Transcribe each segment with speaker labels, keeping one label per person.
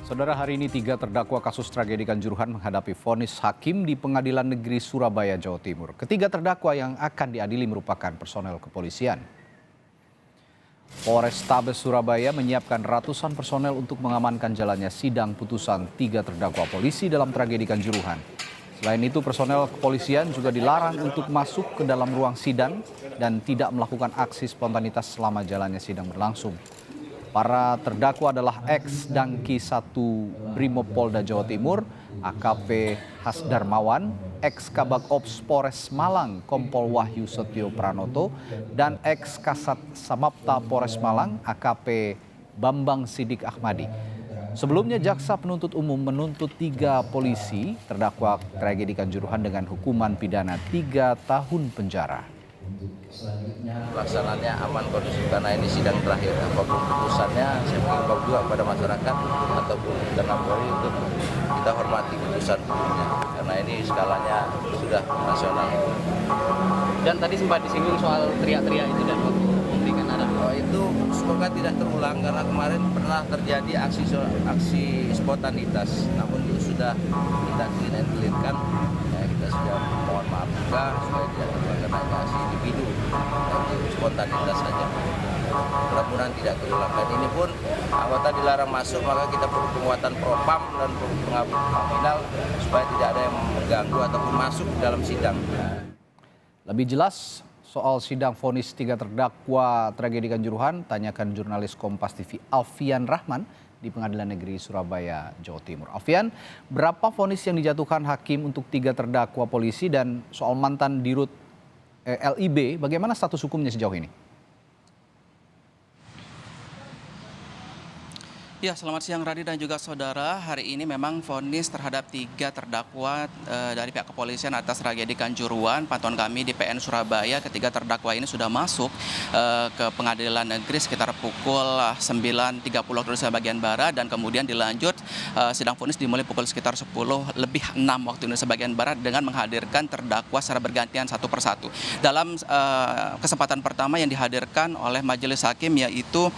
Speaker 1: Saudara, hari ini 3 terdakwa kasus tragedi Kanjuruhan menghadapi vonis hakim di Pengadilan Negeri Surabaya, Jawa Timur. Ketiga terdakwa yang akan diadili merupakan personel kepolisian. Polrestabes Surabaya menyiapkan ratusan personel untuk mengamankan jalannya sidang putusan 3 terdakwa polisi dalam tragedi Kanjuruhan. Selain itu, personel kepolisian juga dilarang untuk masuk ke dalam ruang sidang dan tidak melakukan aksi spontanitas selama jalannya sidang berlangsung. Para terdakwa adalah ex-Dangki 1 Brimopolda Jawa Timur, AKP Hasdarmawan, ex-Kabag Ops Polres Malang Kompol Wahyu Setio Pranoto, dan ex-Kasat Samapta Polres Malang AKP Bambang Sidik Ahmadi. Sebelumnya, jaksa penuntut umum menuntut 3 polisi terdakwa tragedi Kanjuruhan dengan hukuman pidana 3 tahun penjara.
Speaker 2: Pelaksanaannya aman, kondusif, karena ini sidang terakhir. Apapun keputusannya, saya mengimbau juga kepada masyarakat ataupun internal Polri untuk kita hormati keputusan hukumnya, karena ini skalanya sudah nasional.
Speaker 3: Dan tadi sempat disinggung soal teriak-teriak itu dan memberikan arahan.
Speaker 2: Itu semoga tidak terulang, karena kemarin pernah terjadi aksi spontanitas, namun itu sudah kita clear-kan. Kita sudah mohon maaf juga supaya tidak terulang, karena ini aksi individu, spontanitas saja. Mudah-mudahan tidak terulang. Dan ini pun anggota dilarang masuk, maka kita perlu penguatan propam dan perlu pengawalan supaya tidak ada yang mengganggu ataupun masuk dalam sidang.
Speaker 1: Lebih jelas soal sidang vonis 3 terdakwa tragedi Kanjuruhan, tanyakan jurnalis Kompas TV Alfian Rahman di Pengadilan Negeri Surabaya, Jawa Timur. Alfian, berapa vonis yang dijatuhkan hakim untuk 3 terdakwa polisi, dan soal mantan Dirut LIB, bagaimana status hukumnya sejauh ini?
Speaker 4: Ya, selamat siang Radi dan juga saudara. Hari ini memang vonis terhadap 3 terdakwa dari pihak kepolisian atas tragedi Kanjuruhan. Pantauan kami di PN Surabaya, ketiga terdakwa ini sudah masuk ke pengadilan negeri sekitar pukul 9.30 waktu Indonesia bagian barat, dan kemudian dilanjut sidang vonis dimulai pukul sekitar 10:06 waktu Indonesia bagian barat dengan menghadirkan terdakwa secara bergantian satu persatu. Dalam kesempatan pertama yang dihadirkan oleh majelis hakim yaitu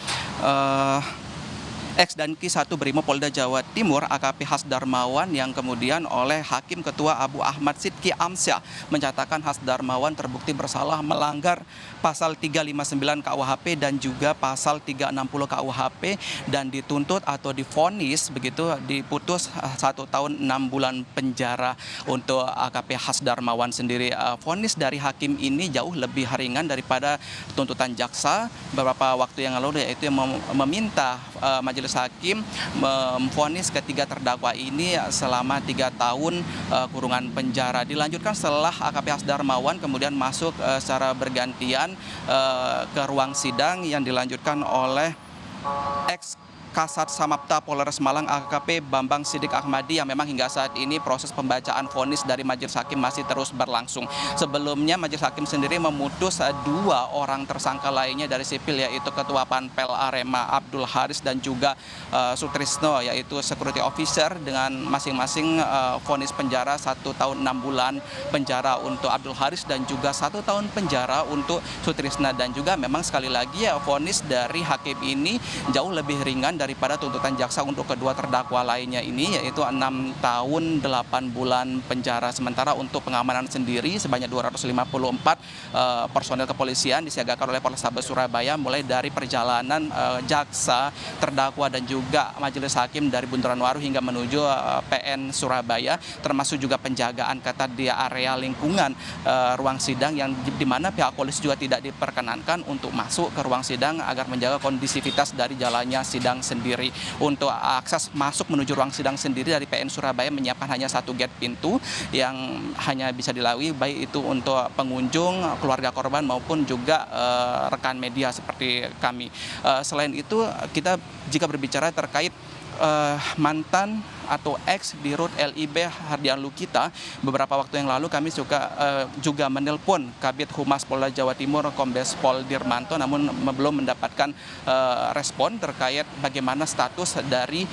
Speaker 4: ex-Danki 1 Brimopolda Jawa Timur AKP Hasdarmawan, yang kemudian oleh Hakim Ketua Abu Ahmad Sidki Amsyah menyatakan Hasdarmawan terbukti bersalah melanggar pasal 359 KUHP dan juga pasal 360 KUHP, dan dituntut atau divonis begitu, diputus 1 tahun 6 bulan penjara untuk AKP Hasdarmawan sendiri. Vonis dari hakim ini jauh lebih ringan daripada tuntutan jaksa beberapa waktu yang lalu, yaitu yang meminta majelis hakim memvonis ketiga terdakwa ini selama 3 tahun kurungan penjara. Dilanjutkan setelah AKP Hasdarmawan kemudian masuk secara bergantian ke ruang sidang yang dilanjutkan oleh ex Kasat Samapta Polres Malang AKP Bambang Sidik Ahmadi, yang memang hingga saat ini proses pembacaan vonis dari majelis hakim masih terus berlangsung. Sebelumnya majelis hakim sendiri memutus 2 orang tersangka lainnya dari sipil, yaitu Ketua Panpel Arema Abdul Haris dan juga Sutrisno, yaitu security officer, dengan masing-masing vonis penjara 1 tahun 6 bulan penjara untuk Abdul Haris dan juga 1 tahun penjara untuk Sutrisna. Dan juga memang sekali lagi ya, vonis dari hakim ini jauh lebih ringan daripada tuntutan jaksa untuk kedua terdakwa lainnya ini, yaitu 6 tahun 8 bulan penjara. Sementara untuk pengamanan sendiri sebanyak 254 personel kepolisian disiagakan oleh Polrestabes Surabaya, mulai dari perjalanan jaksa, terdakwa dan juga majelis hakim dari Bundaran Waru hingga menuju PN Surabaya, termasuk juga penjagaan ketat di area lingkungan ruang sidang, yang di mana pihak polisi juga tidak diperkenankan untuk masuk ke ruang sidang agar menjaga kondisivitas dari jalannya sidang sendiri. Untuk akses masuk menuju ruang sidang sendiri dari PN Surabaya menyiapkan hanya 1 gate pintu yang hanya bisa dilalui baik itu untuk pengunjung, keluarga korban maupun juga rekan media seperti kami. Selain itu, kita jika berbicara terkait mantan atau ex Dirut LIB Hardian Lukita. Beberapa waktu yang lalu kami juga menelpon Kabid Humas Polda Jawa Timur Kombes Pol Dirmanto, namun belum mendapatkan respon terkait bagaimana status dari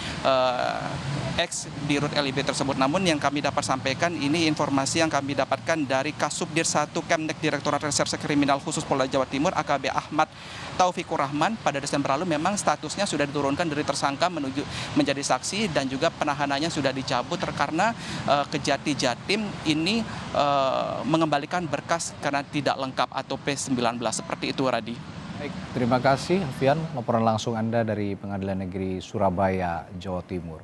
Speaker 4: ex Dirut LIB tersebut. Namun yang kami dapat sampaikan ini informasi yang kami dapatkan dari Kasubdit 1 Kemdek Direktorat Reserse Kriminal Khusus Polda Jawa Timur AKB Ahmad Taufikur Rahman. Pada Desember lalu memang statusnya sudah diturunkan dari tersangka menuju menjadi saksi dan juga penahanannya sudah dicabut karena Kejati Jatim ini mengembalikan berkas karena tidak lengkap atau P19. Seperti itu, Radi.
Speaker 1: Baik, terima kasih Alfian, laporan langsung Anda dari Pengadilan Negeri Surabaya, Jawa Timur.